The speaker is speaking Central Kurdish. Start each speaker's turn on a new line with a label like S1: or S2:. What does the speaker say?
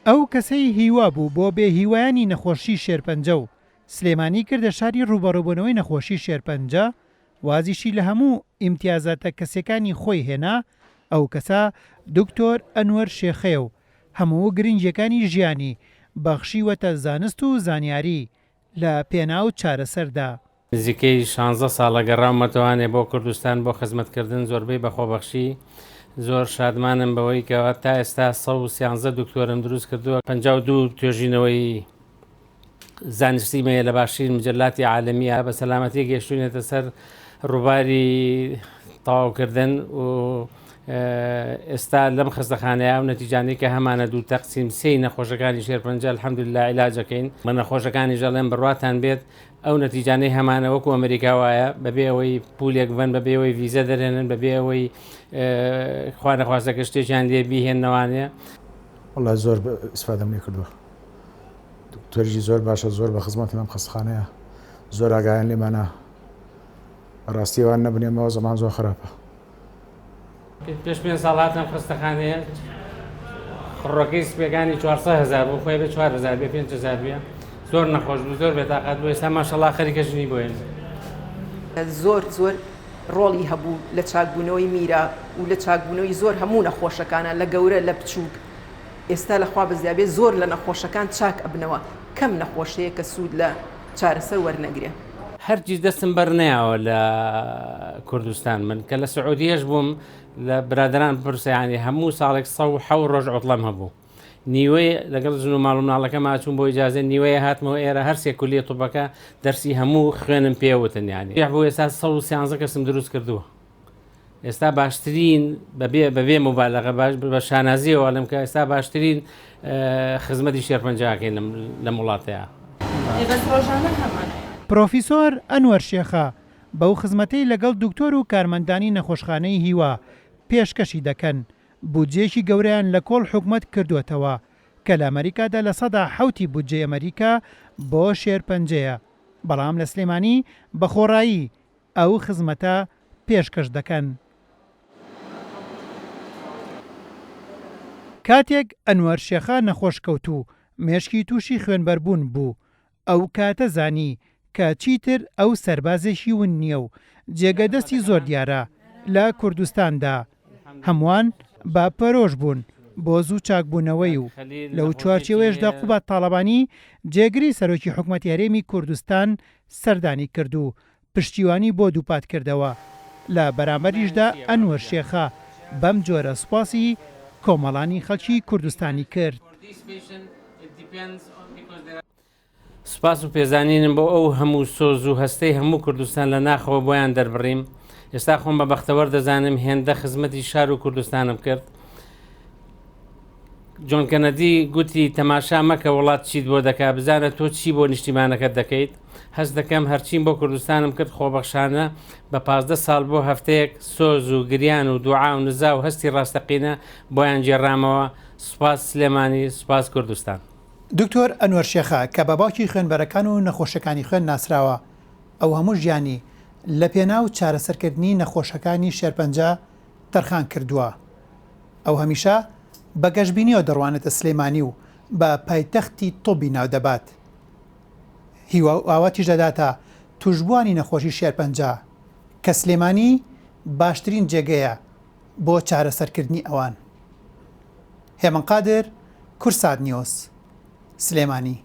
S1: ئەو کەسەی هیوا بوو بۆ بێهیوایانی نەخۆشی شێرپەنجە و سلێمانی کردە شاری ڕوبەڕووبوونەوەی نەخۆشی شێرپەنجە، وازیشی لە هەموو ئیمتیازاتە کەسەکانی خۆی هێنا. ئەو کەسە دکتۆر ئەنوەر شێخێ و هەموو گرنگیەکانی ژیانی بەخشیوەتە زانست و زانیاری لە پێناو چارەسەردا.
S2: نزیکەی 16 ساڵە گەڕاومەتەوانێ بۆ کوردستان بۆ خزمەتکردن، زۆربەی بەخۆبەخشی. زۆر شادمانم بەوەی کەەوە تا ئێستا 113 دکتۆرم دروست کردووە، 52 توێژینەوەی زانستیمەیە لە باشترین مجەلاتی عالەمیە، بە سەلامەتی گەشتوونێتە سەر ڕووباری تەواوکردن و ئێستا لەم خستەخانەیە و نەتیجانەی کە هەمانە دوو تەقسیم سێی نەخۆشەکانی شێرپەنجە الحەمدولله عیلاجەکەین. بە نەخۆشەکانی ژەڵێن بڕواتان بێت ئەو نەتیجانەی هەمانە وەکو ئەمریکا وایە، بەبێ ئەوەی پولێک بن، بەبێ ئەوەی ڤیزە دەرێنن، بەبێ ئەوەی خوا نەخواستەکە شتێکیان لێ بیهێننەوانێ.
S3: وەڵای زۆر ئیسفادەم لێ کردووە. دکتۆریی زۆر باشە، زۆر بە خزمەتی ئەم خستەخانەیە، زۆر ئاگایان لێمانە. ڕاستیەوان نەبنێمەوە زەمان زۆر خراپە.
S2: پێش 5 ساڵ هاتم خستەخانەیە، خڕەکەی سپێکانی 400,000 بوو، خۆی بێ 4,000 بێ 5,000 بێ، زۆر نەخۆش بوو، زۆر بێتاقەت بوو. ئێستا ماشەڵڵا خەریکەژنی بۆ هێن.
S4: زۆر ڕۆڵی هەبوو لە چاکبوونەوەی میرە و لە چاکبوونەوەی زۆر هەموو نەخۆشەکانە، لە گەورە لە بچووک. ئێستا لەخوا بەزیابێ زۆر لە نەخۆشەکان چاک ئەبنەوە، کەم نەخۆشەیە کە سوود لە چارەسەر وەرنەگرێ.
S2: هەرگیز دەستم بەرنەیەوە لە کوردستان. من کە لە سعودیەش بووم، لە برادران پرسیانی هەموو ساڵێک 107 ڕۆژ عوتڵەم هەبوو. نیوەی لەگەڵ ژن و ماڵ و مناڵەکە ماچوون بۆ ئیجازە، نیوەیە هاتمەوە ئێرە هەرسێ کولیە توبەکە دەرسی هەموو خوێنم پێوتن. یانی بۆ ئێستا 113 کەسم دروست کردووە. ئێستا باشترین بەبێ مبالغە باش بە شانازیەوە لەم کە ئێستا باشترین خزمەتی شێرپەنجەکەین لە وڵاتەیە.
S1: پرۆفیسۆر ئەنوەر شێخە بەو خزمەتەی لەگەڵ دکتۆر و کارمەندانی نەخۆشخانەی هیوا پێشکەشی دەکەن. بودجێکی گەورەیان لە کۆڵ حکومەت کردوێتەوە کە لە ئەمریکادا لە 100 بودجێ ئەمریکا بۆ شێرپەنجەیە، بەڵام لە سلێمانی بەخۆڕایی ئەو خزمەتە پێشکەش دەکەن. کاتێک ئەنوەر شێخە نەخۆشکەوت و مێشکی تووشی خوێنبەربوون بوو، ئەو کاتە زانی کە چیتر ئەو سەربازێکی ون نییە و جێگەدەستی زۆر دیارە لە کوردستاندا. هەمووان با پەرۆژ بوون بۆ زوو چاکبوونەوەی و لەو چوارچێوەیەشدا قوبات تاڵەبانی جێگری سەرۆکی حکومەتی هەرێمی کوردستان سەردانی کرد و پشتیوانی بۆ دووپات کردەوە. لە بەرامبەریشدا ئەنوەر شێخە بەم جۆرە سوپاسی کۆمەڵانی خەڵکی کوردستانی کرد.
S2: سوپاس و پێزانینم بۆ ئەو هەموو سۆز و هەستەی هەموو کوردستان لە ناخەوە بۆیان دەربڕیم. ئێستا خۆم بە بەختەوەر دەزانم هێندە خزمەتی شار و کوردستانم کرد. جۆن کەنەدی گوتی تەماشا مەکە وڵات چیت بۆ دەکا، بزانە تۆ چی بۆ نیشتیمانەکەت دەکەیت. هەست دەکەم هەرچیم بۆ کوردستانم کرد خۆبەخشانە بە 15 ساڵ بۆ هەفتەیەک سۆز و گریان و دوعا و نزا و هەستی ڕاستەقینە بۆیان جێڕامەوە. سوپاس سلێمانی، سوپاس کوردستان.
S1: دکتۆر ئەنوەر شێخە کە بە باوکی خوێنبەرەکان و نەخۆشەکانی خوێن ناسراوە، ئەو هەموو ژیانی لە پێناو چارەسەرکردنی نەخۆشەکانی شێرپەنجە تەرخان کردووە. ئەو هەمیشە بە گەشتبینیەوە دەڕوانێتە سلێمانی و بە پایتەختی تۆبی ناودەبات. هیوا ئاواتی ژەداتە توشبوانی نەخۆشی شێرپەنجە کە سلێمانی باشترین جێگەیە بۆ چارەسەرکردنی ئەوان. هێمن قادر، کورسات نیۆس، سلێمانی.